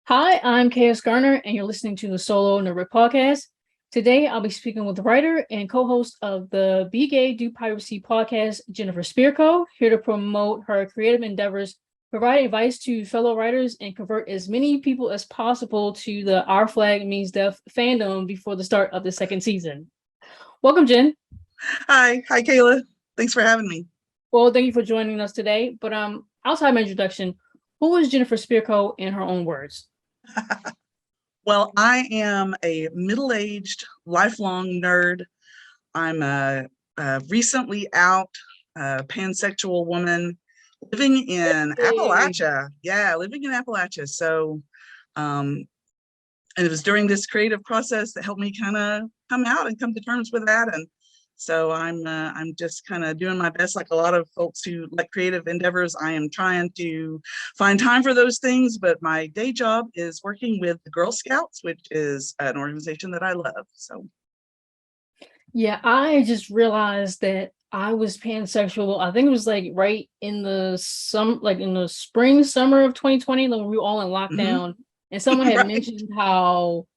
Hi, I'm KS Garner, and you're listening to the Solo Nerd Podcast. Today, I'll be speaking with the writer and co-host of the Be Gay Do Piracy podcast, Jennifer Spirko, here to promote her creative endeavors, provide advice to fellow writers, and convert as many people as possible to the Our Flag Means Death fandom before the start of the second season. Welcome, Jen. Hi, Kayla. Thanks for having me. Well, thank you for joining us today. But outside my introduction, who is Jennifer Spirko in her own words? Well, I am a middle-aged, lifelong nerd. I'm a recently out pansexual woman living in Hey. Appalachia. Yeah, living in Appalachia. Um, and it was during this creative process that helped me kind of come out and come to terms with that. And so I'm just kind of doing my best, like a lot of folks who like creative endeavors. I am trying to find time for those things, but my day job is working with the Girl Scouts, which is an organization that I love. So Yeah, I just realized that I was pansexual. I think it was like right in the spring, summer of 2020, when we were all in mhm. lockdown. And someone had Right, mentioned how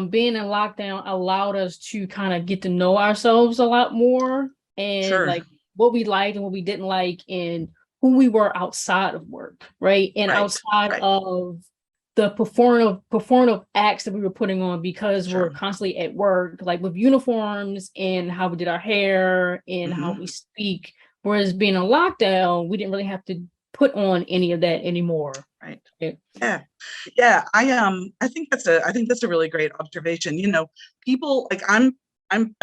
being in lockdown allowed us to kind of get to know ourselves a lot more and sure, like what we liked and what we didn't like and who we were outside of work, right? And right, outside right, of the performative acts that we were putting on because we're sure. constantly at work, like with uniforms and how we did our hair and how Mhm. we speak. Whereas being in lockdown, we didn't really have to put on any of that anymore. Right. Right? Yeah. Yeah. I think that's a really great observation. People like I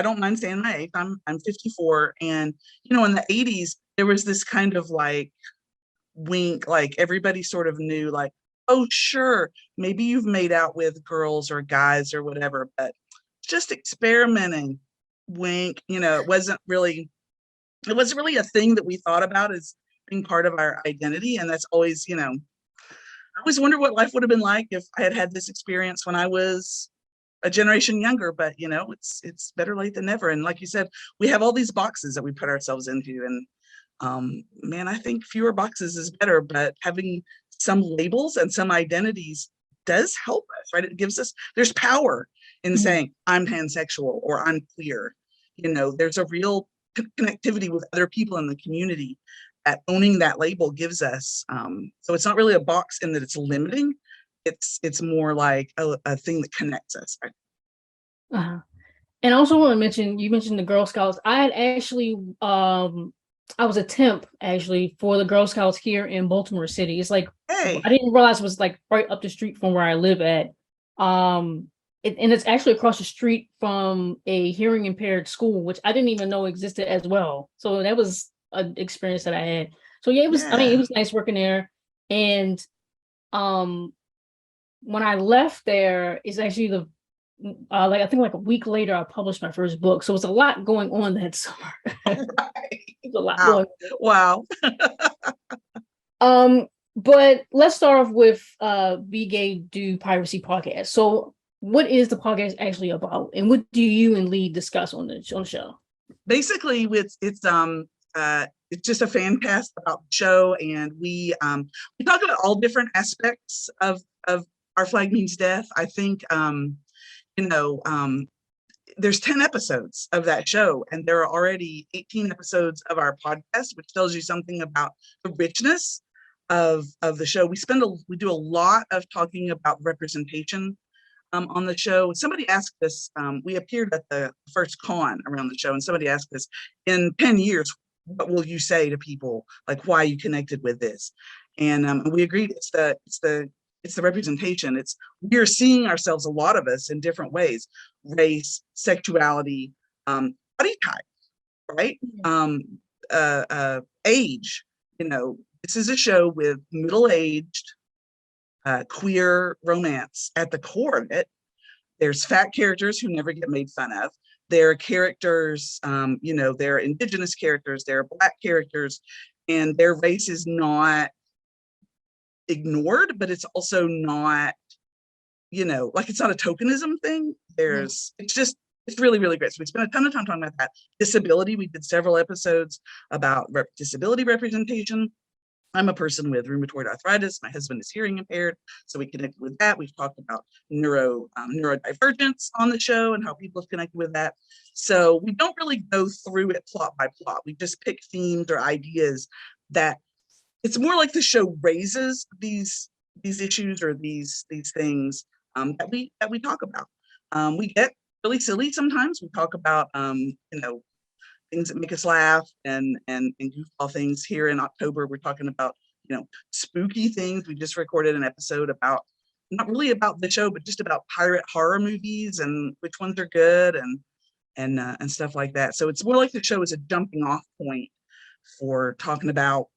don't mind saying my age. I'm 54. And in the 80s, there was this kind of like wink, like everybody sort of knew, like, oh, sure, maybe you've made out with girls or guys or whatever, but just experimenting, wink, it wasn't really a thing that we thought about as being part of our identity. And that's always, I always wonder what life would have been like if I had had this experience when I was a generation younger. But it's better late than never. And like you said, we have all these boxes that we put ourselves into, and man, I think fewer boxes is better. But having some labels and some identities does help us, right? It gives us there's power in Mhm. saying I'm pansexual or I'm queer. There's a real connectivity with other people in the community that owning that label gives us. So it's not really a box in that it's limiting. It's more like a thing that connects us. Right? Uh-huh. And I also want to mention, you mentioned the Girl Scouts. I had actually, I was a temp actually for the Girl Scouts here in Baltimore City. It's like, I Hey, didn't realize it was like right up the street from where I live at. And it's actually across the street from a hearing impaired school, which I didn't even know existed as well. So that was an experience that I had. So yeah, I mean, it yeah. was nice working there. And um, when I left there, it's actually the like I think like a week later, I published my first book. So it's a lot going on that summer. All right. There's a lot Wow. going Wow. on. But let's start off with Be Gay Do Piracy podcast. So what is the podcast actually about, and what do you and Lee discuss on the show? Basically, it's just a fan cast about the show, and we talk about all different aspects of Our Flag Means Death. I think you know there's 10 episodes of that show, and there are already 18 episodes of our podcast, which tells you something about the richness of the show. We do a lot of talking about representation on the show. Somebody asked us, we appeared at the first con around the show, and somebody asked us, in 10 years, what will you say to people? Like, why you connected with this? And we agreed it's the representation. We're seeing ourselves, a lot of us, in different ways: race, sexuality, body type, right? Age. This is a show with middle-aged queer romance at the core of it. There's fat characters who never get made fun of. There are characters, they're indigenous characters, there are Black characters, and their race is not ignored, but it's also not, like it's not a tokenism thing. Mhm. It's really, really great. So we spent a ton of time talking about that. Disability, we did several episodes about disability representation. I'm a person with rheumatoid arthritis. My husband is hearing impaired, so we connected with that. We've talked about neurodivergence on the show and how people have connected with that. So we don't really go through it plot by plot. We just pick themes or ideas that it's more like the show raises these issues or these things that we talk about. We get really silly sometimes. We talk about things that make us laugh and goofball things. Here in October, we're talking about spooky things. We just recorded an episode about, not really about the show, but just about pirate horror movies and which ones are good and stuff like that. So it's more like the show is a jumping off point for talking about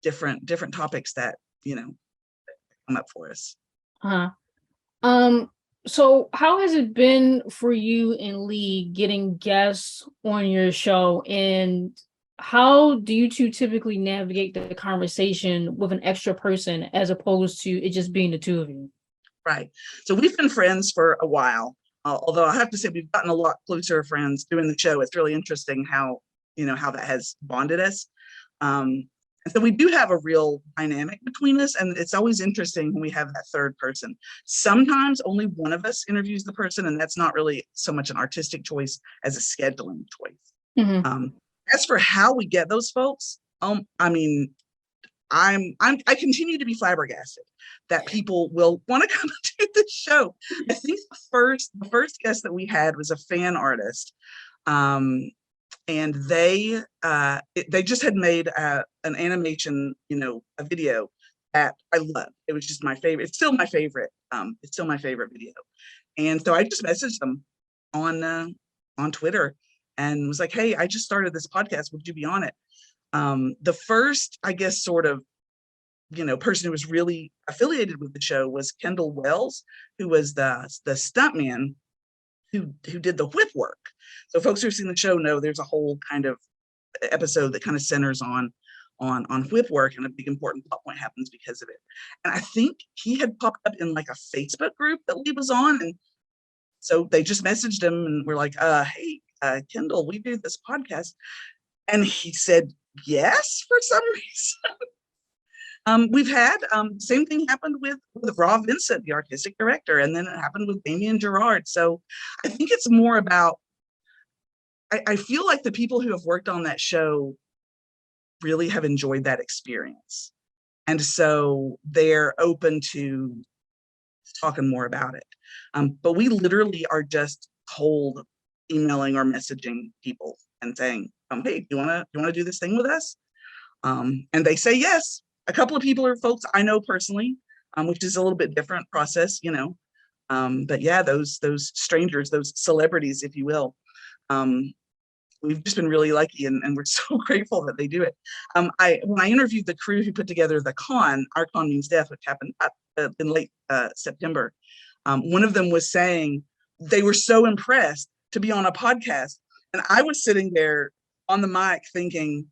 different topics that come up for us. So how has it been for you and Lee getting guests on your show, and how do you two typically navigate the conversation with an extra person as opposed to it just being the two of you? Right. So we've been friends for a while, although I have to say we've gotten a lot closer friends doing the show. It's really interesting how that has bonded us. And so we do have a real dynamic between us, and it's always interesting when we have that third person. Sometimes only one of us interviews the person, and that's not really so much an artistic choice as a scheduling choice. Mm-hmm. As for how we get those folks, I mean, I continue to be flabbergasted that people will want to come to the show. I think the first guest that we had was a fan artist. And they just had made an animation, a video that I loved. It was just my favorite. It's still my favorite. It's still my favorite video. And so I just messaged them on Twitter and was like, "Hey, I just started this podcast. Would you be on it?" The first, I guess, sort of, person who was really affiliated with the show was Kendall Wells, who was the stuntman who did the whip work. So folks who've seen the show know there's a whole kind of episode that kind of centers on whip work, and a big important plot point happens because of it. And I think he had popped up in like a Facebook group that Lee was on, and so they just messaged him and were like, "Hey, Kendall, we do this podcast," and he said yes for some reason. We've had same thing happened with Rob Vincent, the artistic director, and then it happened with Damien Gerard. So I think it's more about, I feel like the people who have worked on that show really have enjoyed that experience. And so they're open to talking more about it. But we literally are just cold emailing or messaging people and saying, "Hey, do you want to do this thing with us?" And they say yes. A couple of people are folks I know personally, which is a little bit different process, But yeah, those strangers, those celebrities, if you will, we've just been really lucky, and we're so grateful that they do it. When I interviewed the crew who put together the con, Our Con Means Death, which happened in late September, one of them was saying they were so impressed to be on a podcast. And I was sitting there on the mic thinking,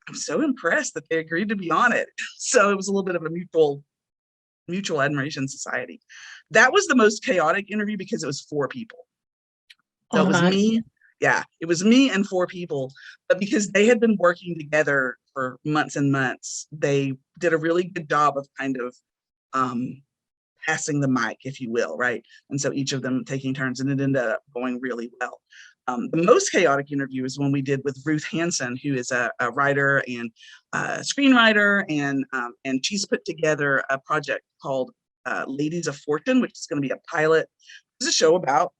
I'm so impressed that they agreed to be on it. So it was a little bit of a mutual admiration society. That was the most chaotic interview because it was 4 people. So it was me. Yeah, it was me and 4 people, but because they had been working together for months and months, they did a really good job of kind of passing the mic, if you will, right? And so each of them taking turns, and it ended up going really well. The most chaotic interview is one we did with Ruth Hansen, who is a writer and screenwriter, and she's put together a project called Ladies of Fortune, which is going to be a pilot. It's a show about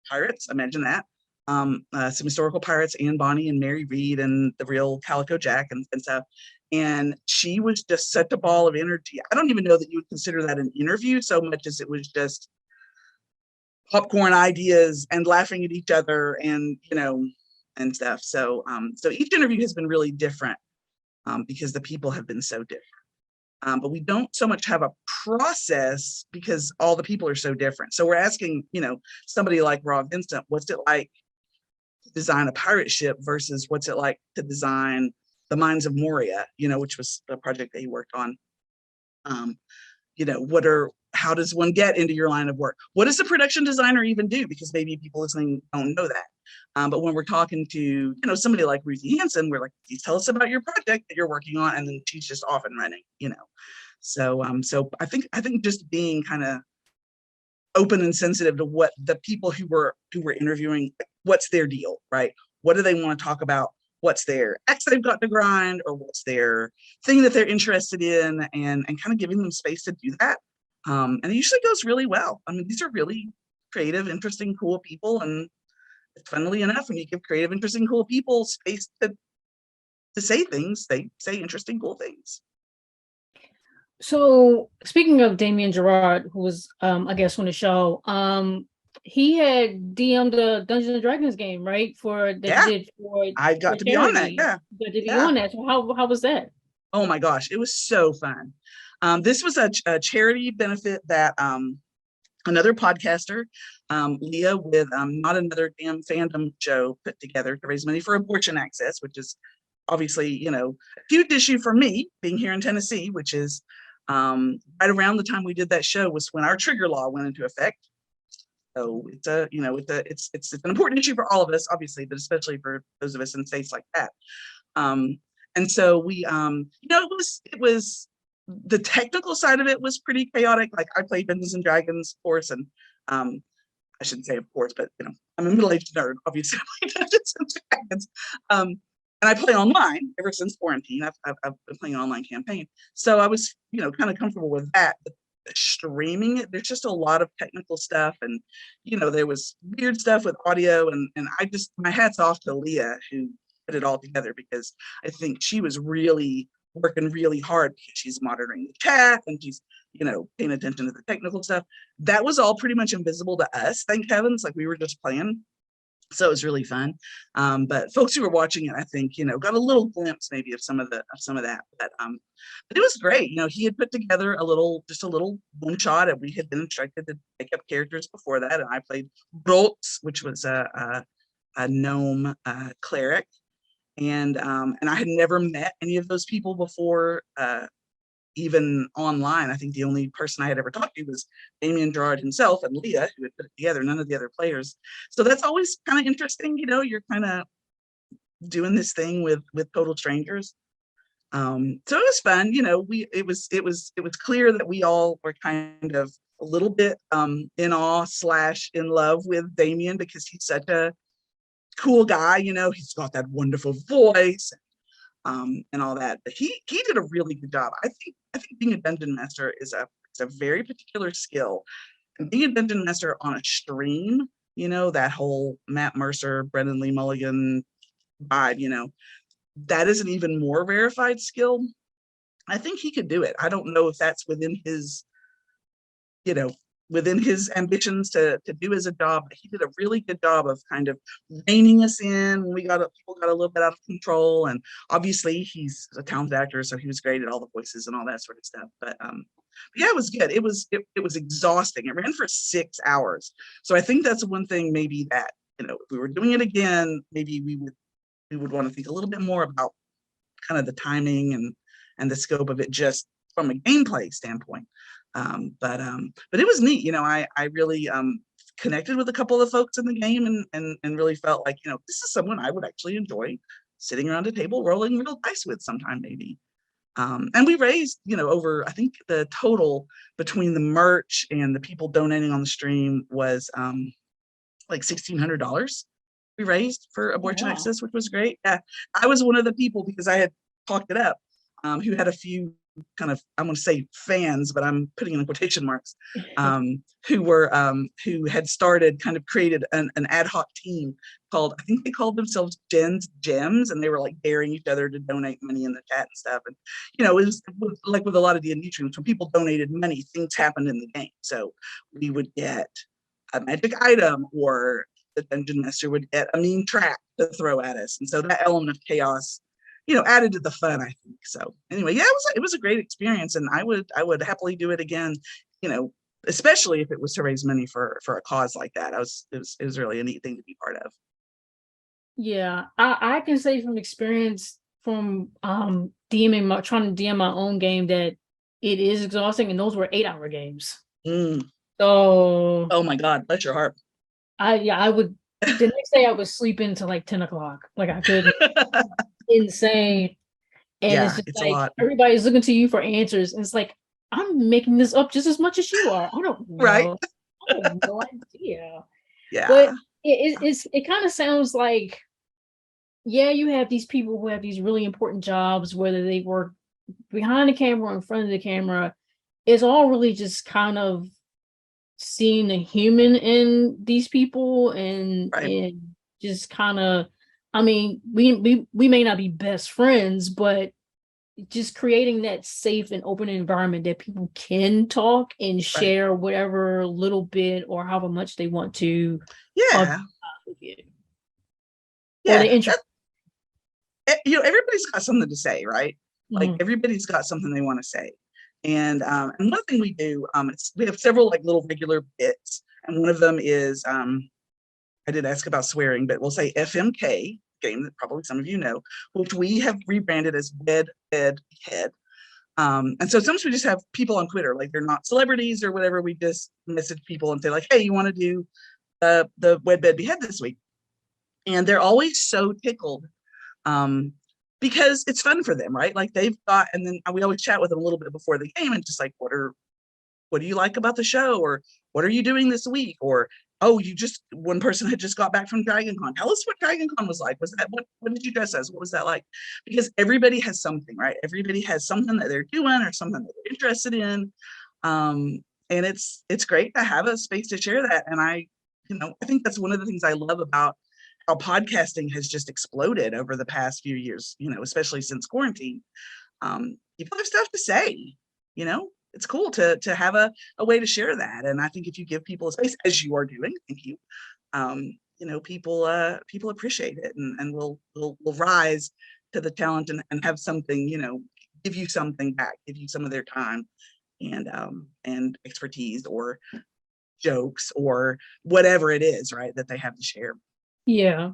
pirates, imagine that. Some historical pirates, Anne Bonny and Mary Read, and the real Calico Jack and stuff. And she was just such a ball of energy. I don't even know that you would consider that an interview so much as it was just popcorn ideas and laughing at each other and and stuff. So so each interview has been really different because the people have been so different. But we don't so much have a process because all the people are so different. So we're asking, somebody like Rob Vincent, what's it like to design a pirate ship versus what's it like to design the Mines of Moria, which was the project that he worked on. how does one get into your line of work? What does the production designer even do? Because maybe people listening don't know that. But when we're talking to, somebody like Ruthie Hansen, we're like, please tell us about your project that you're working on. And then she's just off and running, So I think just being kind of open and sensitive to what the people who were interviewing, what's their deal, right? What do they want to talk about? What's their X they've got to grind, or what's their thing that they're interested in, and kind of giving them space to do that. And it usually goes really well. I mean, these are really creative, interesting, cool people. And funnily enough, when you give creative, interesting, cool people space to say things, they say interesting, cool things. So speaking of Damien Gerard, who was I guess on the show, he had DM'd the Dungeons and Dragons game, right? I got to be on that. Yeah. You got to be on that. So how was that? Oh my gosh, it was so fun. This was a charity benefit that another podcaster, Leah, with Not Another Damn Fandom show, put together to raise money for abortion access, which is obviously, a huge issue for me being here in Tennessee, which is right around the time we did that show was when our trigger law went into effect. So it's it's an important issue for all of us, obviously, but especially for those of us in states like that. And so we, it was the technical side of it was pretty chaotic. Like I played Dungeons and Dragons, of course, and I shouldn't say of course, but I'm a middle-aged nerd, obviously. I play Dungeons and Dragons, and I play online ever since quarantine. I've been playing an online campaign, so I was kind of comfortable with that. But streaming it, there's just a lot of technical stuff, and there was weird stuff with audio, and my hat's off to Leah who put it all together, because I think she was really working really hard because she's monitoring the chat and she's paying attention to the technical stuff. That was all pretty much invisible to us, thank heavens. Like we were just playing, so it was really fun. But folks who were watching it, I think got a little glimpse maybe of some of that, but it was great. He had put together a little one shot, and we had been instructed to pick up characters before that, and I played Brotz, which was a gnome cleric. And I had never met any of those people before, even online. I think the only person I had ever talked to was Damien Gerard himself and Leah, who had put it together, none of the other players. So that's always kind of interesting, you're kind of doing this thing with total strangers. So it was fun. It was clear that we all were kind of a little bit in awe / in love with Damien, because he's such a cool guy. He's got that wonderful voice, and all that. But he did a really good job. I think being a dungeon master is a very particular skill, and being a dungeon master on a stream, that whole Matt Mercer, Brendan Lee Mulligan vibe, that is an even more rarefied skill. I think he could do it. I don't know if that's within his ambitions to do as a job, but he did a really good job of kind of reining us in when people got a little bit out of control. And obviously he's a talented actor, so he was great at all the voices and all that sort of stuff. But yeah, it was good. It was exhausting. It ran for 6 hours. So I think that's one thing maybe that, if we were doing it again, maybe we would want to think a little bit more about kind of the timing and the scope of it, just from a gameplay standpoint. But it was neat. I really connected with a couple of the folks in the game, and really felt like, this is someone I would actually enjoy sitting around a table rolling real dice with sometime, maybe. And we raised, over, I think the total between the merch and the people donating on the stream was like $1,600 we raised for abortion access, which was great. Yeah, I was one of the people, because I had talked it up, who had a few kind of, I'm going to say fans, but I'm putting in quotation marks, who had created an ad hoc team called, I think they called themselves Jen's Gems, and they were like daring each other to donate money in the chat and stuff. And it was like with a lot of D&D streams, when people donated money, things happened in the game. So we would get a magic item, or the dungeon master would get a mean trap to throw at us, and so that element of chaos added to the fun, I think. So anyway, yeah, it was a great experience, and I would happily do it again, especially if it was to raise money for a cause like that. It was really a neat thing to be part of. Yeah, I can say from experience from trying to DM my own game, that it is exhausting, and those were 8-hour games. Mm. So, oh my God, bless your heart. I would, the next day I was sleeping till like 10 o'clock. Like I couldn't, insane. And it's Yeah, just it's a like lot. everybody's looking to you for answers. And it's like, I'm making this up just as much as you are. I don't Right? know. I have no idea. But Yeah. it kind of sounds like, yeah, you have these people who have these really important jobs, whether they work behind the camera or in front of the camera. It's all really just kind of seeing the human in these people, Right. and just kind of, I mean, we may not be best friends, but just creating that safe and open environment that people can talk and Right. share whatever little bit or however much they want to of Yeah. with you, or Yeah. the intro. Everybody's got something to say, right? Like Mhm. everybody's got something they want to say. And one thing we do, we have several like little regular bits, and one of them is I did ask about swearing, but we'll say FMK, game that probably some of you know, which we have rebranded as Wed Bed Head. And so sometimes we just have people on Twitter, like they're not celebrities or whatever. We just message people and say like, hey, you want to do the Wed Bed Behead this week? And they're always so tickled, um, because it's fun for them, right? Like they've got, and then we always chat with them a little bit before the game and just like, what do you like about the show? Or what are you doing this week? Or, oh, one person had just got back from Dragon Con. Tell us what Dragon Con was like. Was that, what did you dress as? What was that like? Because everybody has something, right? Everybody has something that they're doing or something that they're interested in. And it's great to have a space to share that. And I think that's one of the things I love about how podcasting has just exploded over the past few years, especially since quarantine. People have stuff to say, it's cool to have a way to share that. And I think if you give people a space, as you are doing, thank you, people appreciate it, and will rise to the challenge, and have something, give you something back, give you some of their time and expertise or jokes or whatever it is, right, that they have to share. Yeah.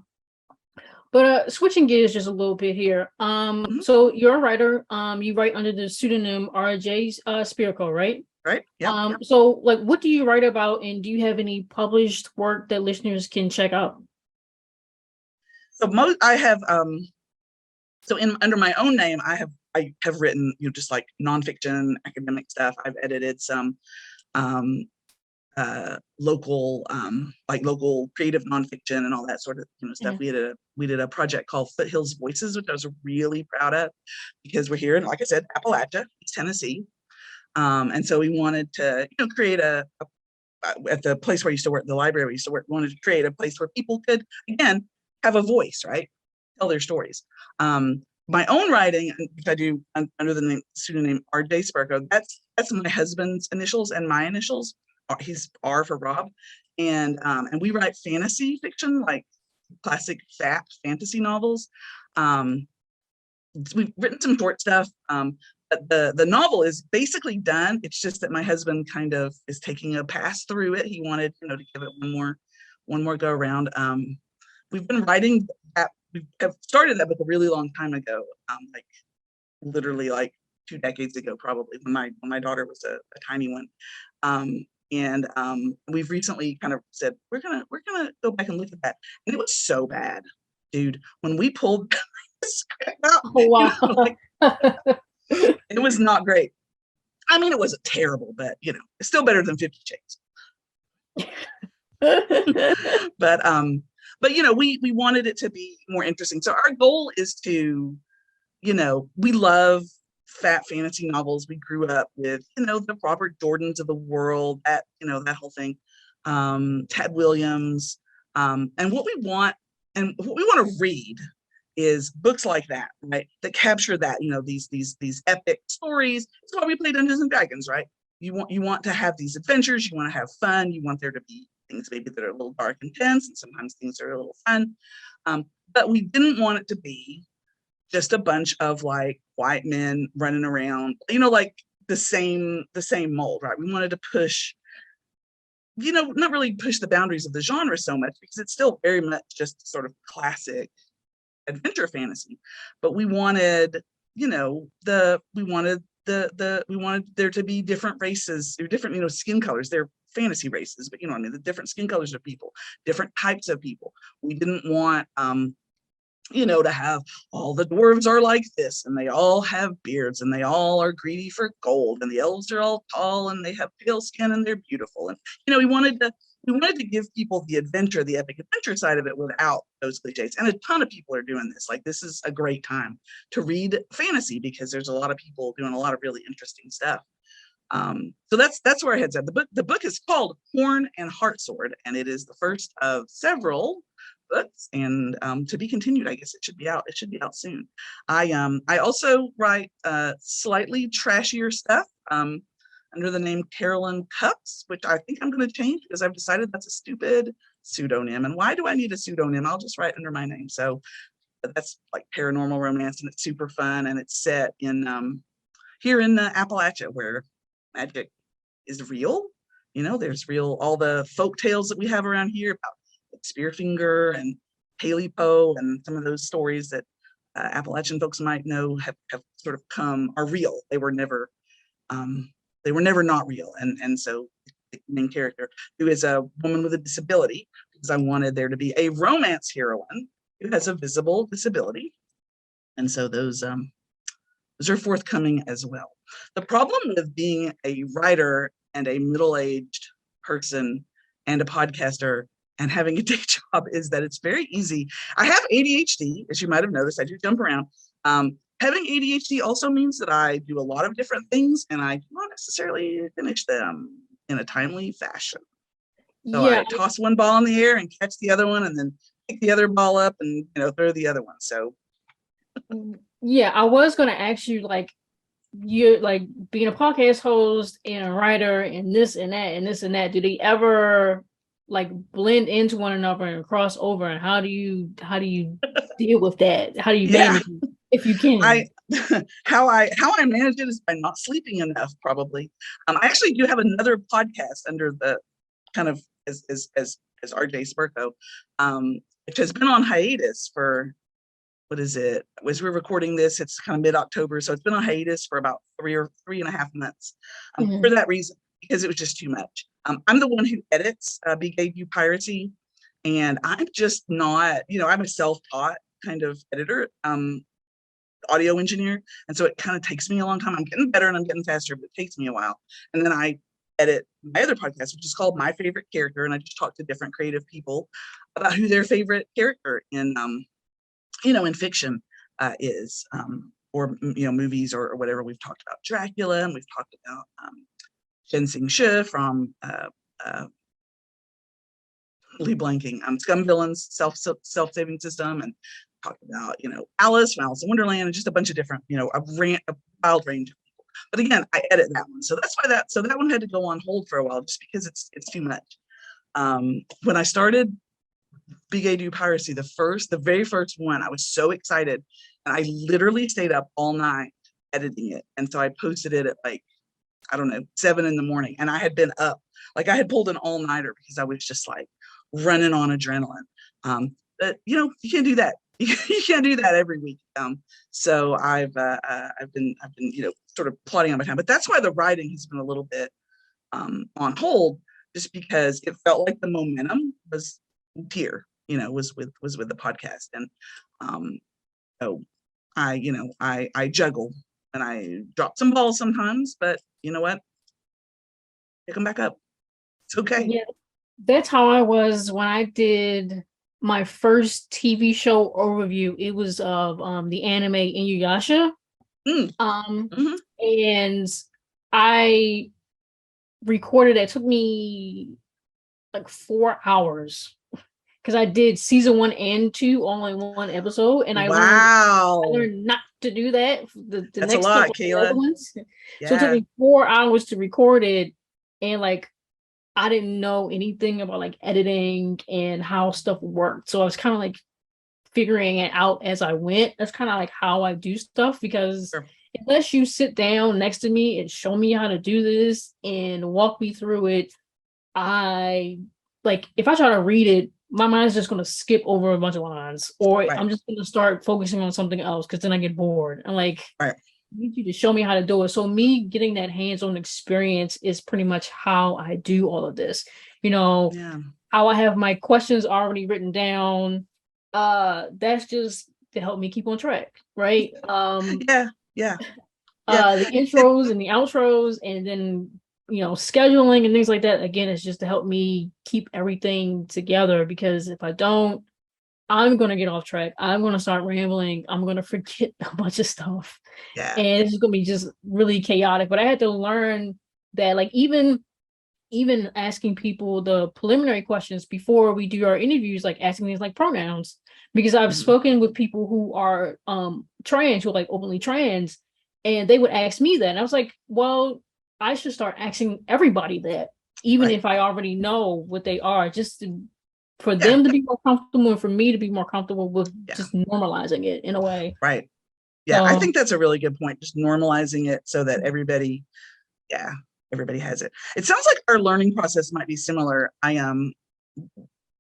But switching gears just a little bit here. Mhm. So you're a writer. You write under the pseudonym RJ Spirko, right? Right. Yep. So like, what do you write about, and do you have any published work that listeners can check out? So I have so in under my own name, I have written, just like nonfiction, academic stuff. I've edited some um, local creative nonfiction and all that sort of stuff. Mhm. We did a project called Foothills Voices, which I was really proud of, because we're here in, like I said, Appalachia, East Tennessee, and so we wanted to create at the place where I used to work, the library we used to work, we wanted to create a place where people could again have a voice, right, tell their stories. My own writing, which I do under the pseudonym RJ Spirko, that's my husband's initials and my initials. He's R for Rob, and we write fantasy fiction, like classic fantasy novels. Um, we've written some short stuff, but the novel is basically done. It's just that my husband kind of is taking a pass through it. He wanted to give it one more go around. We've been writing that. We have started that book a really long time ago, like literally like 2 decades ago, probably when my daughter was a tiny one. And we've recently kind of said we're gonna go back and look at that, and it was so bad, dude. When we pulled the script out, Oh wow. like, it was not great. I mean, it wasn't terrible, but it's still better than 50 Shades. But we wanted it to be more interesting. So our goal is to, we love fat fantasy novels. We grew up with, the Robert Jordans of the world, that whole thing, Ted Williams, and what we want to read is books like that, right? That capture that, these epic stories. It's why we play Dungeons and Dragons, right? You want to have these adventures. You want to have fun. You want there to be things maybe that are a little dark and tense, and sometimes things are a little fun. But we didn't want it to be just a bunch of like white men running around, like the same mold, right? We wanted to push, not really push the boundaries of the genre so much, because it's still very much just sort of classic adventure fantasy, but we wanted the we wanted there to be different races, different, skin colors. They're fantasy races, but I mean, the different skin colors of people, different types of people. We didn't want, to have all the dwarves are like this, and they all have beards, and they all are greedy for gold, and the elves are all tall, and they have pale skin, and they're beautiful. And we wanted to give people the adventure, the epic adventure side of it without those cliches. And a ton of people are doing this. Like, this is a great time to read fantasy because there's a lot of people doing a lot of really interesting stuff. So that's where our head's at. The book is called Horn and Heartsword, and it is the first of several books, and to be continued. I guess it should be out soon. I also write slightly trashier stuff under the name Carolyn Cups, which I think I'm going to change because I've decided that's a stupid pseudonym. And why do I need a pseudonym? I'll just write under my name. So that's like paranormal romance, and it's super fun, and it's set in here in Appalachia, where magic is real. There's all the folk tales that we have around here about Spearfinger and Haley Poe, and some of those stories that Appalachian folks might know have sort of are real. They were never not real. And so the main character, who is a woman with a disability, because I wanted there to be a romance heroine who has a visible disability. And so those are forthcoming as well. The problem with being a writer and a middle-aged person and a podcaster and having a day job is that it's very easy. I have ADHD, as you might have noticed. I do jump around. Having ADHD also means that I do a lot of different things, and I do not necessarily finish them in a timely fashion. So I toss one ball in the air and catch the other one, and then pick the other ball up and throw the other one. So yeah, I was going to ask you, like, you're like being a podcast host and a writer and this and that and this and that. Do they ever like blend into one another and cross over? And how do you deal with that? How do you manage it, if you can? How I manage it is by not sleeping enough, probably. I actually do have another podcast under the kind of as RJ Spirko, which has been on hiatus for, what is it? As we're recording this, it's kind of mid-October, so it's been on hiatus for about 3.5 months. For that reason, because it was just too much. I'm the one who edits BK Piracy, and I'm just not, I'm a self-taught kind of editor, audio engineer, and so it kind of takes me a long time. I'm getting better and I'm getting faster, but it takes me a while. And then I edit my other podcast, which is called My Favorite Character, and I just talk to different creative people about who their favorite character in in fiction is, or movies or whatever. We've talked about Dracula, and we've talked about Shen Shi from blanking Scum Villains self-saving system, and talked about Alice from Alice in Wonderland, and just a bunch of different a wild range of people. But again, I edit that one, so that's why that one had to go on hold for a while, just because it's too much. When I started Big A Do Piracy, the very first one, I was so excited, and I literally stayed up all night editing it. And so I posted it at like, I don't know, 7 a.m, and I had been up, like I had pulled an all-nighter because I was just like running on adrenaline. But you can't do that. You can't do that every week. So I've been sort of plotting on my time, but that's why the writing has been a little bit on hold, just because it felt like the momentum was here, was with the podcast. And so I juggle and I drop some balls sometimes, but you know what? Pick them back up. It's okay. Yeah, that's how I was when I did my first TV show overview. It was of the anime Inuyasha. And I recorded it. It took me like 4 hours because I did season 1 and 2 all in one episode, and I learned not to do that. The That's next a lot, couple Kayla. other ones. Yeah. So it took me 4 hours to record it, and like I didn't know anything about like editing and how stuff worked. So I was kind of like figuring it out as I went. That's kind of like how I do stuff, because unless you sit down next to me and show me how to do this and walk me through it, if I try to read it, my mind's just going to skip over a bunch of lines, or I'm just going to start focusing on something else because then I get bored. I'm like, need you to show me how to do it. So me getting that hands-on experience is pretty much how I do all of this. Yeah. How I have my questions already written down. That's just to help me keep on track, right? Yeah. Yeah. Yeah. The intros and the outros, and then scheduling and things like that. Again, it's just to help me keep everything together, because if I don't, I'm gonna get off track. I'm gonna start rambling. I'm gonna forget a bunch of stuff, Yeah. and it's gonna be just really chaotic. But I had to learn that, like, even asking people the preliminary questions before we do our interviews, like asking things like pronouns, because I've Mhm. spoken with people who are trans, who are like openly trans, and they would ask me that. And I was like, well, I should start asking everybody that, even Right. if I already know what they are, for Yeah. them to be more comfortable and for me to be more comfortable with Yeah. just normalizing it in a way. Right. Yeah. I So think that's a really good point. Just normalizing it so that everybody, yeah, everybody has it. It sounds like our learning process might be similar. I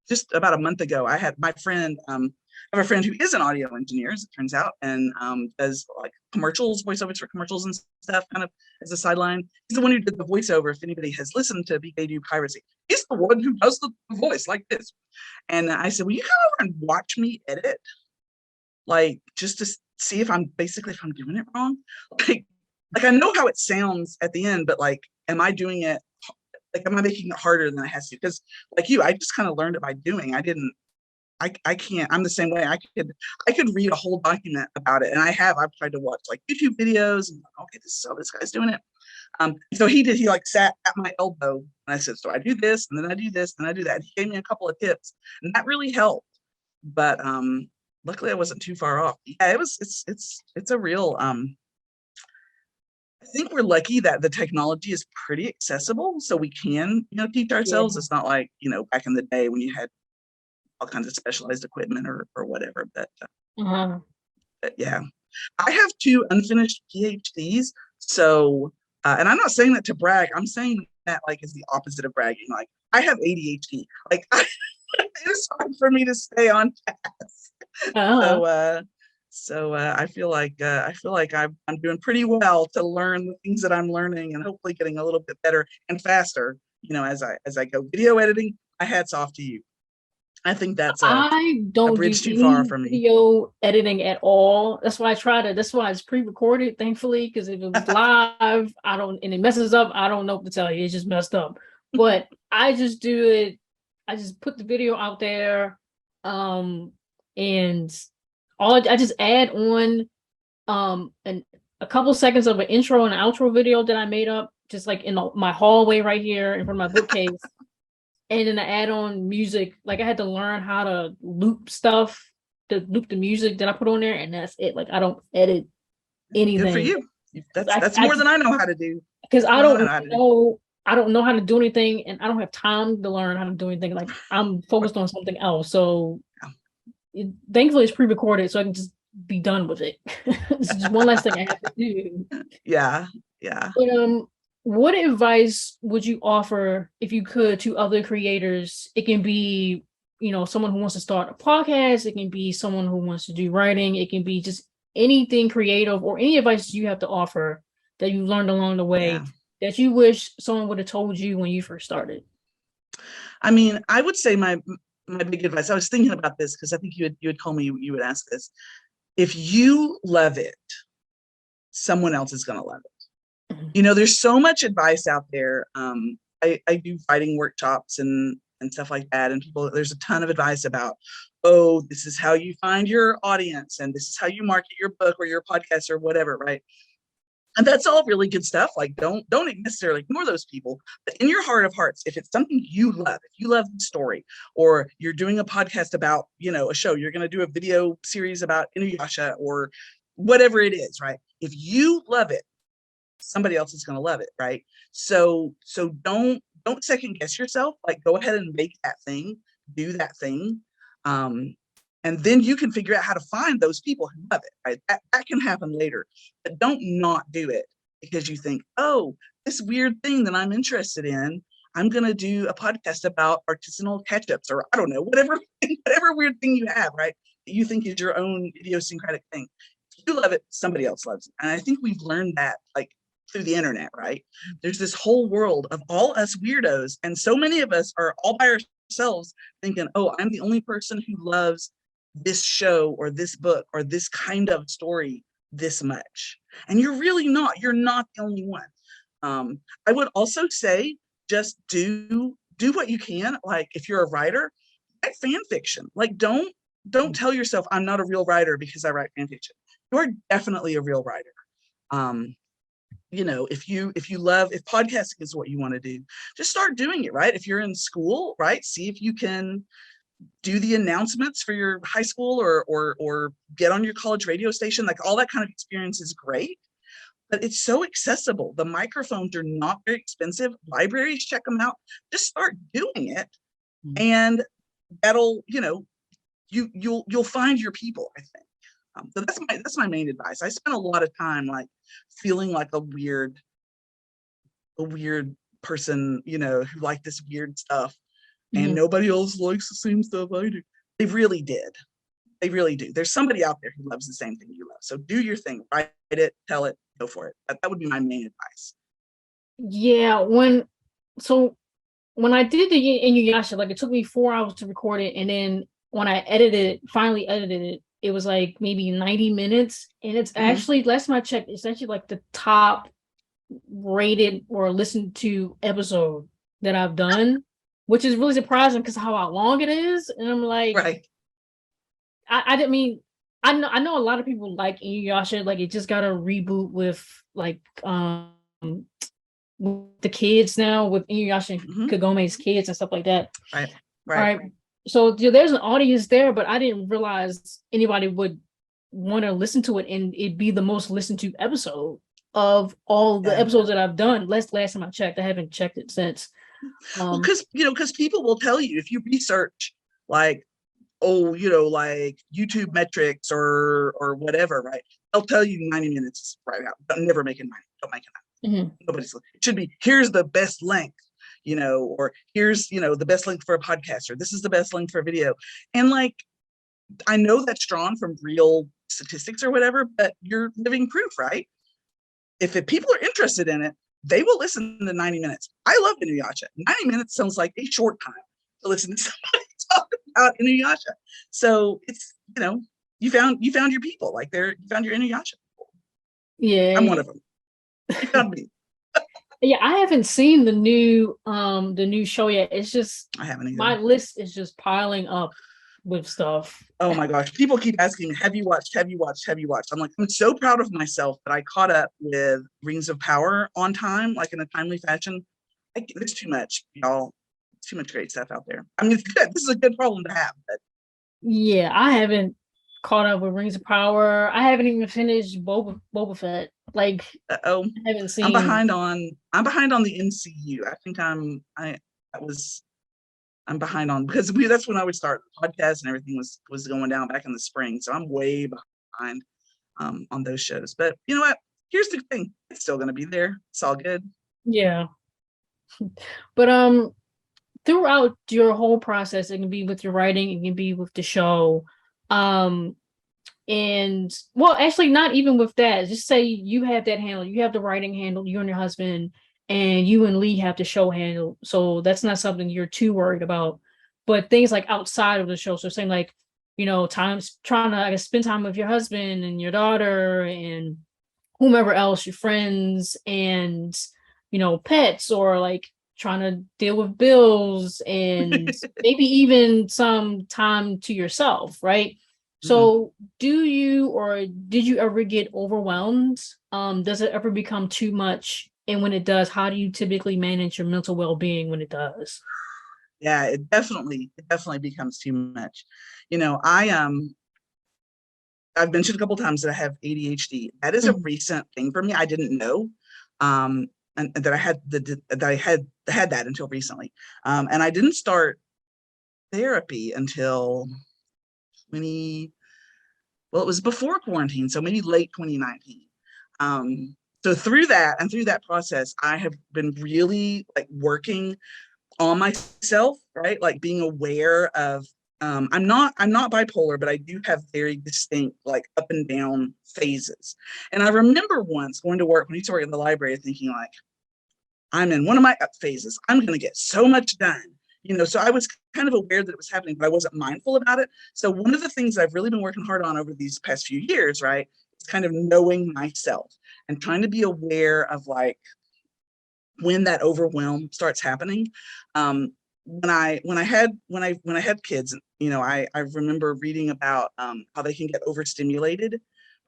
just about a month ago, I had my friend, I have a friend who is an audio engineer, as it turns out, and does like commercials, voiceovers for commercials and stuff, kind of as a sideline. He's the one who did the voiceover. If anybody has listened to BK Do Piracy, he's the one who does the voice like this. And I said, "Will you come over and watch me edit, like just to see if I'm doing it wrong? Like, like I know how it sounds at the end, but like, am I doing it? Like, am I making it harder than I have to? Because like you, I just kind of learned it by doing. I didn't. I can't. I'm the same way. I could read a whole document about it, and I've tried to watch like YouTube videos, and okay, this is how this guy's doing it. So he did. He like sat at my elbow, and I said, "So I do this, and then I do this, and I do that." And he gave me a couple of tips, and that really helped. But luckily, I wasn't too far off. Yeah, it was. It's a real. I think we're lucky that the technology is pretty accessible, so we can teach yeah. ourselves. It's not like back in the day when you had all kinds of specialized equipment or whatever. Uh-huh. But yeah, I have two unfinished PhDs. So, and I'm not saying that to brag. I'm saying that like is the opposite of bragging. Like I have ADHD. Like it is hard for me to stay on task. Uh-huh. So, I feel like I'm doing pretty well to learn the things that I'm learning, and hopefully getting a little bit better and faster. As I go. Video editing, my hat's off to you. I think that's I a don't do bridge too far any for me. video editing at all. That's why it's pre-recorded, thankfully, because if it was live, I don't, and it messes up, I don't know what to tell you. It's just messed up. But I just do it, I just put the video out there, and I just add on a couple seconds of an intro and outro video that I made up, just like in my hallway right here in front of my bookcase. And then I add on music. Like I had to learn how to loop stuff, to loop the music that I put on there, and that's it. Like I don't edit Good for anything. you. That's more than I know how to do. Because That's more than I know how to do. I don't know how to do anything, and I don't have time to learn how to do anything. Like I'm focused on something else. So thankfully it's pre-recorded, so I can just be done with it. It's just one last thing I have to do. Yeah, yeah. But what advice would you offer, if you could, to other creators? It can be, someone who wants to start a podcast, it can be someone who wants to do writing, it can be just anything creative, or any advice you have to offer that you learned along the way Yeah. that you wish someone would have told you when you first started. I mean, I would say my big advice. I was thinking about this because I think you had told me you would ask this. If you love it, someone else is going to love it. There's so much advice out there. I do writing workshops and stuff like that, and there's a ton of advice about, oh, this is how you find your audience, and this is how you market your book or your podcast or whatever, right? And that's all really good stuff. Like, don't necessarily ignore those people, but in your heart of hearts, if it's something you love, if you love the story, or you're doing a podcast about, a show, you're going to do a video series about Inuyasha or whatever it is, right? If you love it, somebody else is going to love it, right? So don't second guess yourself. Like, go ahead and make that thing, do that thing. And then you can figure out how to find those people who love it, right? That can happen later, but don't not do it because you think, oh, this weird thing that I'm interested in, I'm going to do a podcast about artisanal ketchups, or I don't know, whatever weird thing you have, right? That you think is your own idiosyncratic thing. If you love it, somebody else loves it. And I think we've learned that like through the internet, right? There's this whole world of all us weirdos, and so many of us are all by ourselves thinking, oh, I'm the only person who loves this show or this book or this kind of story this much. And you're really not. You're not the only one. I would also say just do what you can. Like if you're a writer, write fan fiction. Like don't tell yourself I'm not a real writer because I write fan fiction. You're definitely a real writer. You know, if podcasting is what you want to do, just start doing it, right? If you're in school, right, see if you can do the announcements for your high school or get on your college radio station. Like all that kind of experience is great, but it's so accessible. The microphones are not very expensive. Libraries, check them out. Just start doing it, and that'll, you know, you'll find your people, I think. So that's my main advice. I spent a lot of time like feeling like a weird person, you know, who liked this weird stuff, and nobody else likes the same stuff I do. They really did. They really do. There's somebody out there who loves the same thing you love. So do your thing, write it, tell it, go for it. That would be my main advice. Yeah, when I did the Inuyasha, like it took me 4 hours to record it, and then when I finally edited it, it was like maybe 90 minutes, and it's actually, last time I checked, it's actually like the top rated or listened to episode that I've done, which is really surprising because how long it is. And I'm like, right. I didn't mean, I know a lot of people like Inuyasha, like it just got a reboot with like with the kids now, with Inuyasha and Kagome's kids and stuff like that. Right. So there's an audience there, but I didn't realize anybody would want to listen to it and it'd be the most listened to episode of all the episodes that I've done. Last time I checked, I haven't checked it since. Because people will tell you if you research like, oh, you know, like YouTube metrics or whatever, right? They'll tell you 90 minutes right out. Don't never make it 90. Don't make it 90. Nobody's. It should be, here's the best length, you know, or here's, you know, the best length for a podcast, or this is the best length for a video. And like, I know that's drawn from real statistics or whatever, but you're living proof, right? If people are interested in it, they will listen to 90 minutes. I love Inuyasha. 90 minutes sounds like a short time to listen to somebody talk about Inuyasha. So it's, you know, you found your people. Like you found your Inuyasha people. Yeah. I'm one of them. You found me. Yeah, I haven't seen the new show yet. It's just, I haven't either. My list is just piling up with stuff. Oh my gosh. People keep asking me, have you watched? I'm like, I'm so proud of myself that I caught up with Rings of Power on time, like in a timely fashion. It's too much, y'all. It's too much great stuff out there. I mean, it's good. This is a good problem to have. But yeah, I haven't caught up with Rings of Power. I haven't even finished Boba Fett. Like, I haven't seen. I'm behind on the MCU. I think I'm behind on, because that's when I would start the podcast and everything was going down back in the spring. So I'm way behind on those shows. But you know what? Here's the thing. It's still gonna be there. It's all good. Yeah. But throughout your whole process, it can be with your writing, it can be with the show. And well, actually not even with that. Just say you have that handle, you have the writing handle, you and your husband, and you and Lee have the show handle. So that's not something you're too worried about. But things like outside of the show, so saying like, you know, times trying to, I guess, spend time with your husband and your daughter and whomever else, your friends and, you know, pets, or like trying to deal with bills and maybe even some time to yourself, right? So do you, or did you ever get overwhelmed? Does it ever become too much? And when it does, how do you typically manage your mental well-being when it does? Yeah, it definitely becomes too much. You know, I've mentioned a couple of times that I have ADHD. That is a recent thing for me. I didn't know, and that I had that until recently. And I didn't start therapy until it was before quarantine, so maybe late 2019. So through that process, I have been really like working on myself, right? Like being aware of I'm not bipolar, but I do have very distinct like up and down phases. And I remember once going to work when I used to work in the library, thinking like, I'm in one of my up phases. I'm going to get so much done. So I was kind of aware that it was happening, but I wasn't mindful about it. So one of the things I've really been working hard on over these past few years, right, is kind of knowing myself and trying to be aware of like when that overwhelm starts happening. When I had kids, I remember reading about how they can get overstimulated.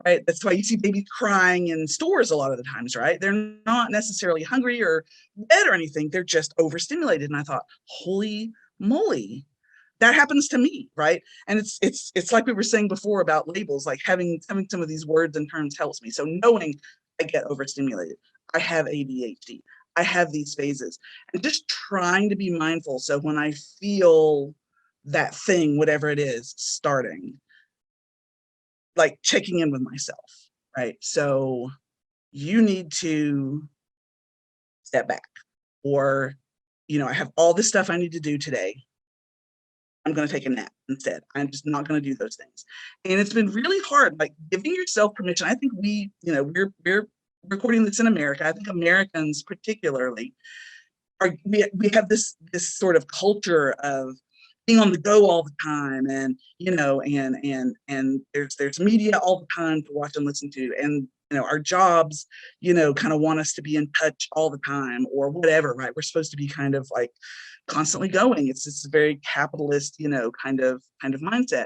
Right. That's why you see babies crying in stores a lot of the times, right? They're not necessarily hungry or dead or anything. They're just overstimulated. And I thought, holy moly, that happens to me, right? And it's like we were saying before about labels, like having some of these words and terms helps me. So knowing I get overstimulated, I have ADHD, I have these phases, and just trying to be mindful. So when I feel that thing, whatever it is, starting, like checking in with myself, right? So you need to step back, or, I have all this stuff I need to do today. I'm going to take a nap instead. I'm just not going to do those things. And it's been really hard, like giving yourself permission. I think we're recording this in America. I think Americans particularly we have this sort of culture of being on the go all the time, and and there's media all the time to watch and listen to, and our jobs kind of want us to be in touch all the time or whatever, right? We're supposed to be kind of like constantly going. It's a very capitalist kind of mindset.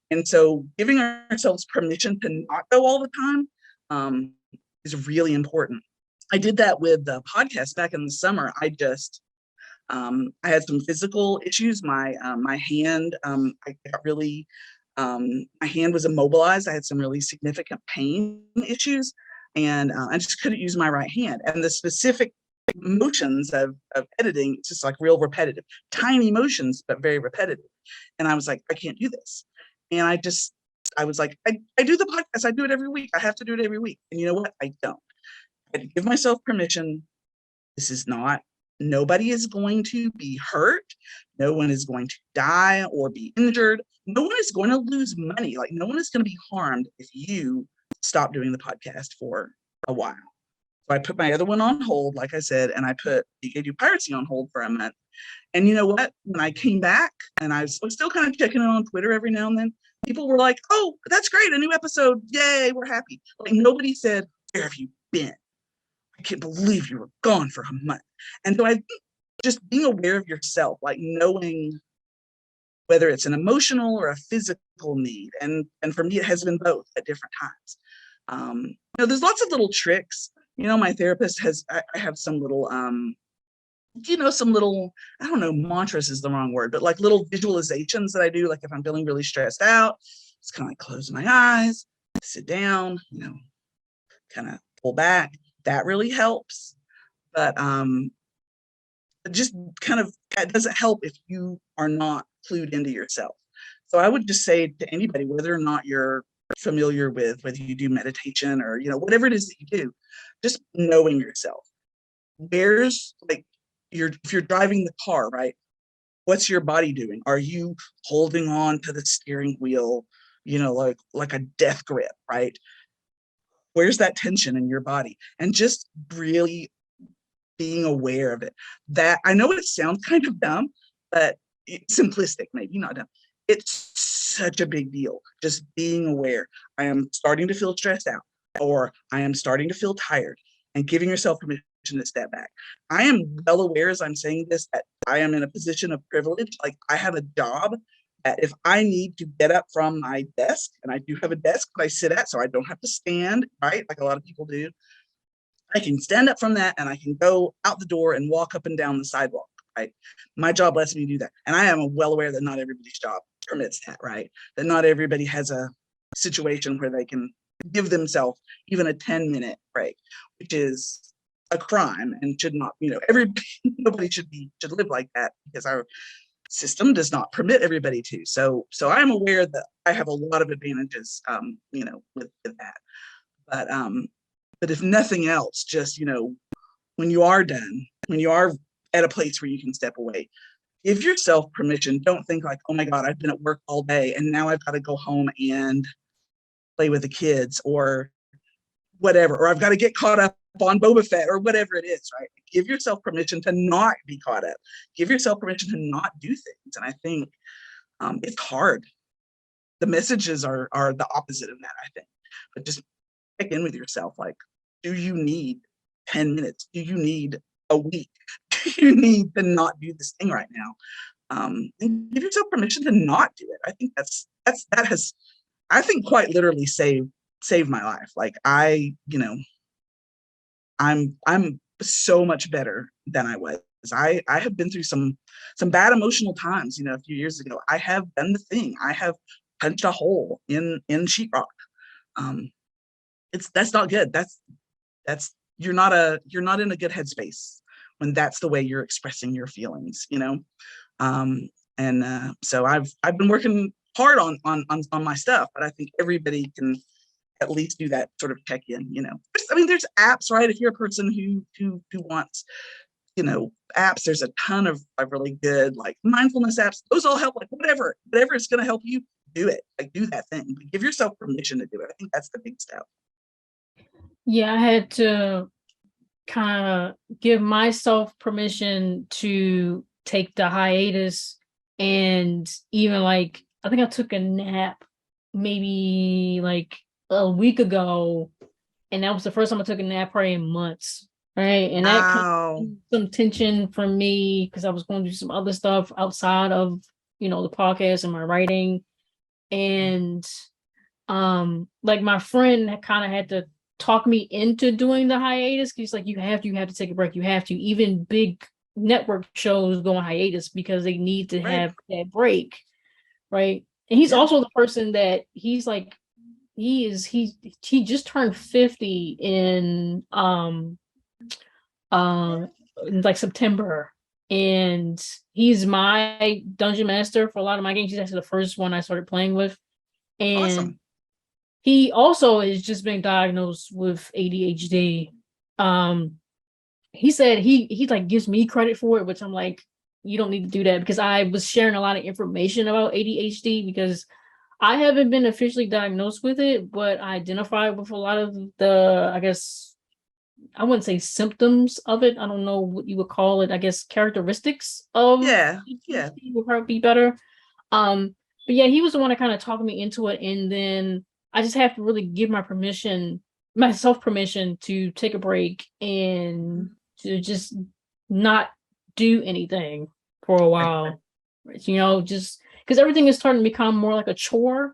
And so giving ourselves permission to not go all the time is really important. I did that with the podcast back in the summer. I had some physical issues. My hand, I got really, my hand was immobilized. I had some really significant pain issues, and I just couldn't use my right hand. And the specific motions of editing, it's just like real repetitive, tiny motions, but very repetitive. And I was like, I can't do this. And I was like, I do the podcast. I do it every week. I have to do it every week. And you know what? I don't. I give myself permission. This is not, nobody is going to be hurt. No one is going to die or be injured. No one is going to lose money. Like, no one is going to be harmed if you stop doing the podcast for a while. So I put my other one on hold, like I said, and I put BK Do Piracy on hold for a month. And you know what? When I came back, and I was still kind of checking in on Twitter every now and then, people were like, oh, that's great, a new episode. Yay, we're happy. Like, nobody said, where have you been? I can't believe you were gone for a month. And so I just being aware of yourself, like knowing whether it's an emotional or a physical need. And for me, it has been both at different times. There's lots of little tricks. My therapist I have some little, some little, I don't know, mantras is the wrong word, but like little visualizations that I do. Like if I'm feeling really stressed out, just kind of like close my eyes, sit down, kind of pull back. That really helps. But just kind of, that doesn't help if you are not clued into yourself. So I would just say to anybody, whether or not you're familiar with whether you do meditation or whatever it is that you do, just knowing yourself. Where's like if you're driving the car, right? What's your body doing? Are you holding on to the steering wheel, like a death grip, right? Where's that tension in your body? And just really being aware of it. That, I know it sounds kind of dumb, but it's simplistic, maybe not dumb. It's such a big deal. Just being aware. I am starting to feel stressed out, or I am starting to feel tired, and giving yourself permission to step back. I am well aware as I'm saying this that I am in a position of privilege. Like, I have a job that if I need to get up from my desk, and I do have a desk that I sit at, so I don't have to stand, right? Like a lot of people do. I can stand up from that and I can go out the door and walk up and down the sidewalk, right? My job lets me do that. And I am well aware that not everybody's job permits that, right? That not everybody has a situation where they can give themselves even a 10-minute break, which is a crime and should not, nobody should live like that, because our system does not permit everybody to. So I'm aware that I have a lot of advantages, with that. But if nothing else, just, when you are done, when you are at a place where you can step away, give yourself permission. Don't think like, oh my God, I've been at work all day and now I've got to go home and play with the kids or whatever, or I've got to get caught up on Boba Fett or whatever it is, right? Give yourself permission to not be caught up. Give yourself permission to not do things. And I think it's hard. The messages are the opposite of that, I think. But just check in with yourself. Like, do you need 10 minutes? Do you need a week? Do you need to not do this thing right now? And give yourself permission to not do it. I think that has, I think, quite literally saved my life. Like I'm so much better than I was. I have been through some bad emotional times, a few years ago. I have done the thing. I have punched a hole in sheetrock. That's not good. That's you're not in a good headspace when that's the way you're expressing your feelings, so I've been working hard on my stuff, but I think everybody can at least do that sort of check in, I mean, there's apps, right? If you're a person who wants, apps, there's a ton of really good like mindfulness apps. Those all help, like whatever is going to help you do it, like do that thing. Give yourself permission to do it. I think that's the big step. Yeah, I had to kind of give myself permission to take the hiatus, and even like I think I took a nap maybe like a week ago, and that was the first time I took a nap probably in months, right? And that kind of some tension for me because I was going to do some other stuff outside of the podcast and my writing, and like my friend kind of had to talk me into doing the hiatus. He's like, you have to take a break. You have to. Even big network shows go on hiatus because they need to have that break, right? And he's also the person that he's like, he just turned 50 in like September, and he's my dungeon master for a lot of my games. He's actually the first one I started playing with, and awesome. He also has just been diagnosed with ADHD. He said he like gives me credit for it, which I'm like, you don't need to do that, because I was sharing a lot of information about ADHD because I haven't been officially diagnosed with it, but I identify with a lot of the, I guess, I wouldn't say symptoms of it. I don't know what you would call it. I guess characteristics of ADHD would probably be better. But yeah, he was the one that kind of talked me into it, and then I just have to really give myself permission to take a break and to just not do anything for a while. Just because everything is starting to become more like a chore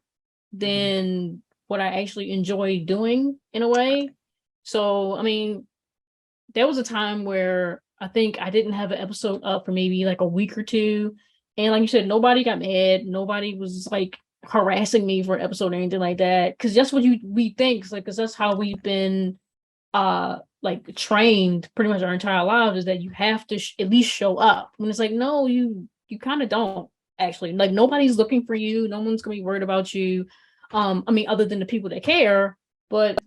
than what I actually enjoy doing in a way. So, I mean, there was a time where I think I didn't have an episode up for maybe like a week or two. And like you said, nobody got mad. Nobody was like harassing me for an episode or anything like that, because that's what we think, like, because that's how we've been like trained pretty much our entire lives, is that you have to at least show up. When it's like, no, you kind of don't actually. Like, nobody's looking for you, no one's gonna be worried about you, I mean, other than the people that care, but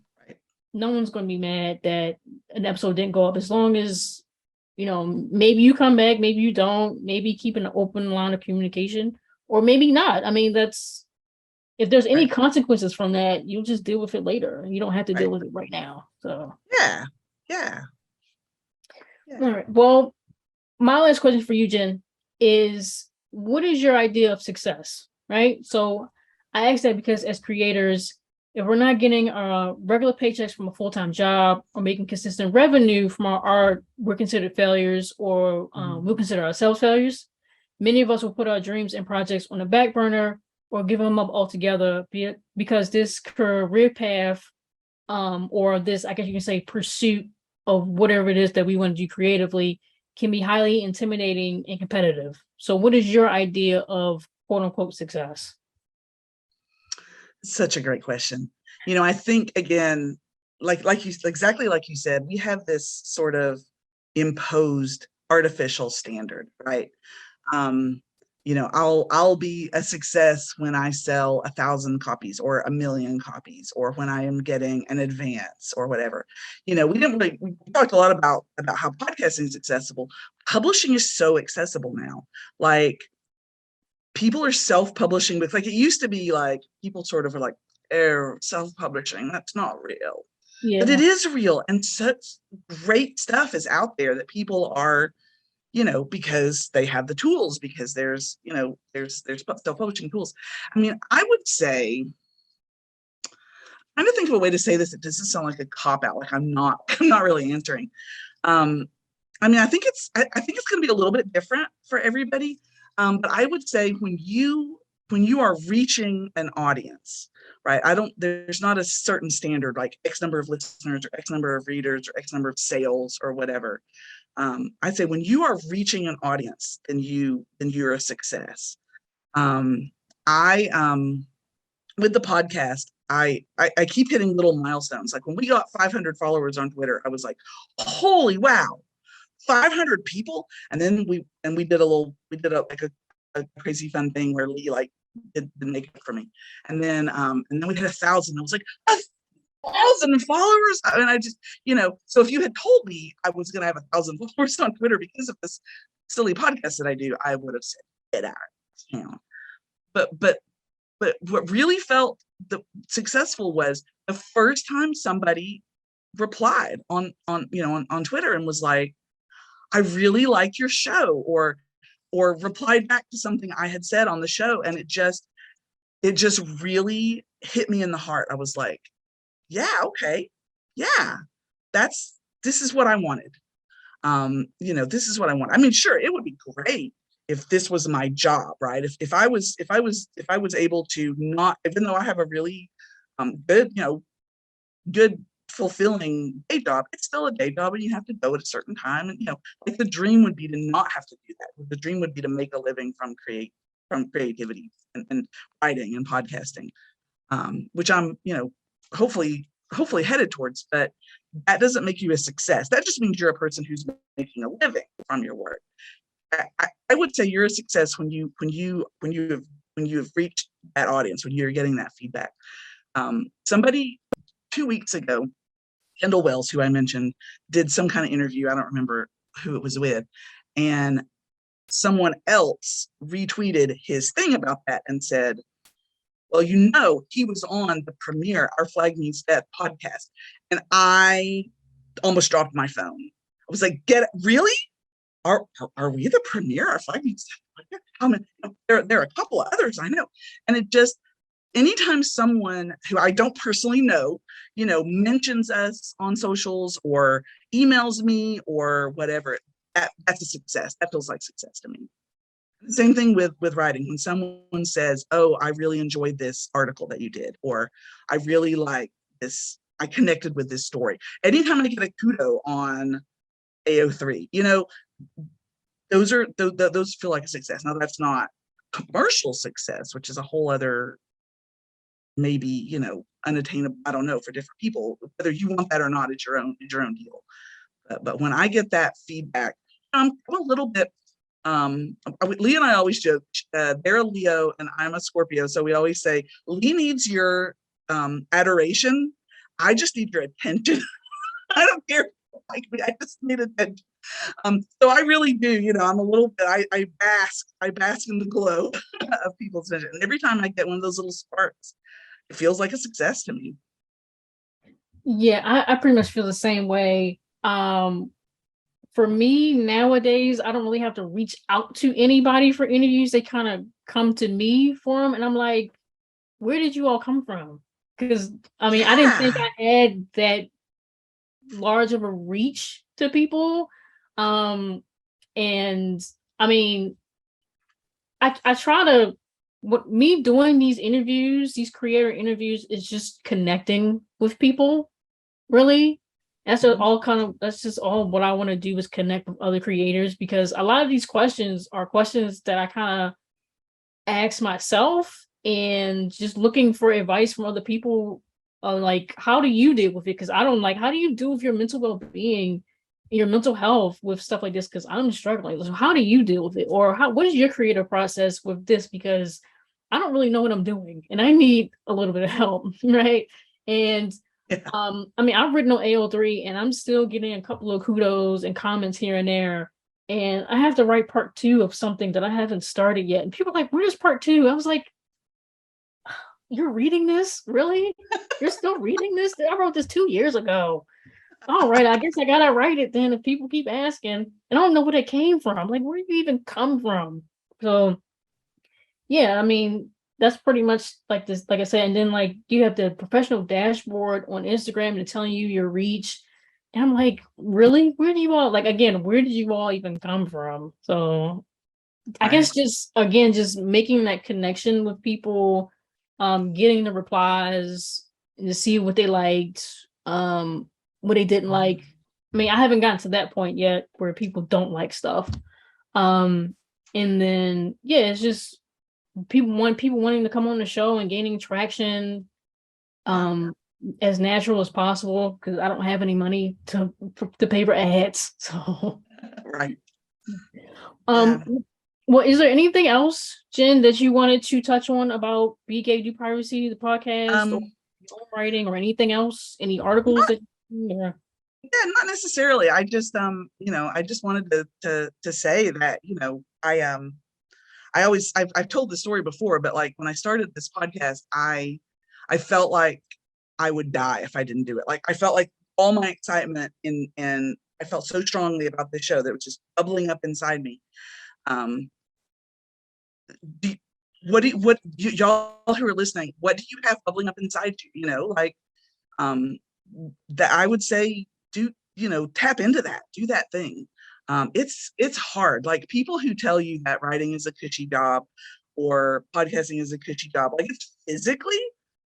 no one's gonna be mad that an episode didn't go up, as long as maybe you come back, maybe you don't, maybe keep an open line of communication, or maybe not. I mean, that's, if there's any consequences from that, you'll just deal with it later. You don't have to deal with it right now. So yeah. All right. Well, my last question for you, Jen, is what is your idea of success? Right. So I ask that because as creators, if we're not getting regular paychecks from a full-time job or making consistent revenue from our art, we're considered failures, or we'll consider ourselves failures. Many of us will put our dreams and projects on the back burner or give them up altogether, because this career path, or this, I guess you can say, pursuit of whatever it is that we want to do creatively, can be highly intimidating and competitive. So what is your idea of quote unquote success? Such a great question. I think, again, exactly like you said, we have this sort of imposed artificial standard, right? I'll be a success when I sell 1,000 copies or 1,000,000 copies, or when I am getting an advance or whatever. We talked a lot about how podcasting is accessible. Publishing is so accessible now. Like, people are self-publishing books. Like, it used to be like people sort of are like, oh, self-publishing, that's not real. But it is real, and such great stuff is out there that people are, because they have the tools, because there's self-publishing tools. I mean, I would say, I'm trying to think of a way to say this that doesn't sound like a cop-out, like I'm not really answering. I mean, I think it's going to be a little bit different for everybody. But I would say when you are reaching an audience, right? There's not a certain standard, like X number of listeners or X number of readers or X number of sales or whatever. I'd say when you are reaching an audience, then you're a success. With the podcast, I keep hitting little milestones. Like, when we got 500 followers on Twitter, I was like, holy wow, 500 people. And then we did a crazy fun thing where Lee did the makeup for me. And then we hit 1,000. I was like, 1,000 followers. And I just, so if you had told me I was going to have 1,000 followers on Twitter because of this silly podcast that I do, I would have said, get out. But what really felt successful was the first time somebody replied on Twitter and was like, I really liked your show, or replied back to something I had said on the show. And it just really hit me in the heart. I was like, yeah, okay. Yeah, this is what I wanted. This is what I want. I mean, sure, it would be great if this was my job, right? If I was able to not, even though I have a really good fulfilling day job, it's still a day job, and you have to go at a certain time. And like, the dream would be to not have to do that. The dream would be to make a living from creativity and writing and podcasting, which I'm hopefully headed towards. But that doesn't make you a success. That just means you're a person who's making a living from your work. I would say you're a success when you have reached that audience, when you're getting that feedback. Somebody 2 weeks ago, Kendall Wells, who I mentioned, did some kind of interview. I don't remember who it was with, and someone else retweeted his thing about that and said, well, he was on the premiere Our Flag Means Death podcast. And I almost dropped my phone. I was like, really? Are we the premiere Our Flag Means Death podcast? There are a couple of others I know. And it just, anytime someone who I don't personally know, mentions us on socials or emails me or whatever, that's a success. That feels like success to me. The same thing with writing. When someone says, oh, I really enjoyed this article that you did, or I really like this, I connected with this story. Anytime I get a kudo on AO3, those feel like a success. Now, that's not commercial success, which is a whole other, maybe, unattainable, I don't know, for different people. Whether you want that or not, it's your own deal. But when I get that feedback, I'm a little bit, Lee and I always joke, they're a Leo and I'm a Scorpio. So we always say, Lee needs your adoration. I just need your attention. I don't care if you like me, I just need attention. So I really do, I'm a little bit, I bask in the glow of people's attention. And every time I get one of those little sparks, it feels like a success to me. Yeah, I pretty much feel the same way. For me nowadays, I don't really have to reach out to anybody for interviews. They kind of come to me for them. And I'm like, where did you all come from? Because, I mean, I didn't think I had that large of a reach to people. And I mean, I try to, what me doing these interviews, these creator interviews, is just connecting with people, really. That's just all what I want to do, is connect with other creators, because a lot of these questions are questions that I kind of ask myself, and just looking for advice from other people. Like, how do you deal with it? Because I don't, like, how do you deal with your mental well-being your mental health with stuff like this, because I'm struggling. So how do you deal with it? Or what is your creative process with this? Because I don't really know what I'm doing and I need a little bit of help, right? And Yeah. I mean, I've written on AO3 and I'm still getting a couple of kudos and comments here and there. And I have to write part 2 of something that I haven't started yet. And people are like, where's part 2? I was like, you're reading this? Really? You're still reading this? I wrote this 2 years ago. All right, I guess I gotta write it then if people keep asking. And I don't know where it came from. Like, where do you even come from? So yeah, I mean, that's pretty much like this, like I said, and then like you have the professional dashboard on Instagram and telling you your reach. And I'm like, really? Where do you all like again, where did you all even come from? So I Right. guess just again, just making that connection with people, getting the replies and to see what they liked, what they didn't like. I mean, I haven't gotten to that point yet where people don't like stuff. Um, and then yeah, it's just people wanting to come on the show and gaining traction, Yeah. um, as natural as possible because I don't have any money to pay for ads. So Right. um Yeah. well, is there anything else, Jen, that you wanted to touch on about Be Gay Do Piracy, the podcast, or Um, your own writing, or anything else? Any articles not that? Or, yeah, not necessarily. I just I just wanted to say that, I've told the story before, but like when I started this podcast, I felt like I would die if I didn't do it. Like I felt like all my excitement and I felt so strongly about this show that it was just bubbling up inside me. Um, do, y'all who are listening, what do you have bubbling up inside you? Um, that I would say tap into that, do that thing. It's hard. Like people who tell you that writing is a cushy job or podcasting is a cushy job, like it's physically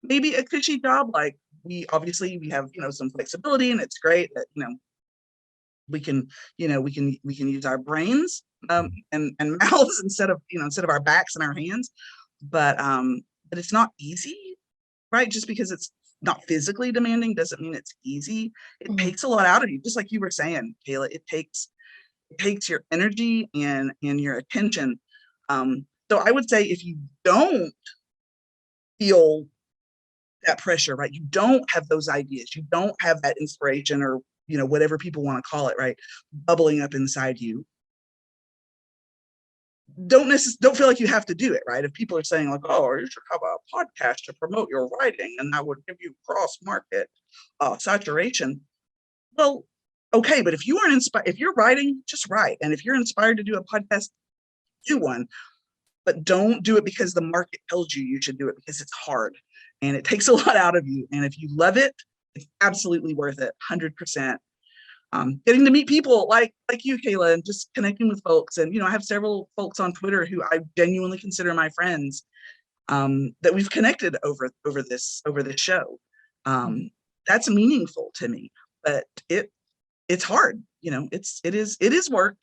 maybe a cushy job. Like we have, some flexibility and it's great that, we can, we can use our brains and mouths instead of our backs and our hands. But it's not easy, right? Just because it's not physically demanding doesn't mean it's easy. It Mhm. takes a lot out of you, just like you were saying, Kayla. It takes your energy and your attention. So I would say if you don't feel that pressure, right? You don't have those ideas, you don't have that inspiration or whatever people want to call it, right? Bubbling up inside you. Don't feel like you have to do it, right? If people are saying like, oh, you should have a podcast to promote your writing and that would give you cross market saturation. Well, okay, but if you aren't inspired, if you're writing, just write. And if you're inspired to do a podcast, do one. But don't do it because the market tells you should do it, because it's hard and it takes a lot out of you. And if you love it, it's absolutely worth it, 100%. Getting to meet people like you, Kayla, and just connecting with folks. And I have several folks on Twitter who I genuinely consider my friends, that we've connected over this show. That's meaningful to me, but it's hard. It is work.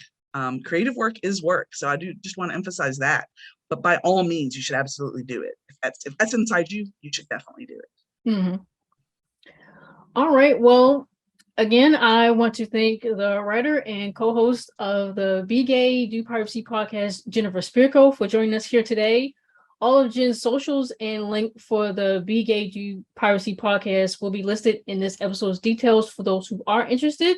Creative work is work. So I do just want to emphasize that. But by all means, you should absolutely do it. If that's inside you, you should definitely do it. Mhm. All right. Well, again, I want to thank the writer and co-host of the Be Gay Do Piracy podcast, Jennifer Spirko, for joining us here today. All of Jen's socials and link for the Be Gay Do Piracy podcast will be listed in this episode's details for those who are interested.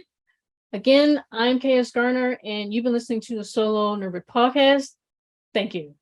Again, I'm KS Garner, and you've been listening to the Solo Nerd Podcast. Thank you.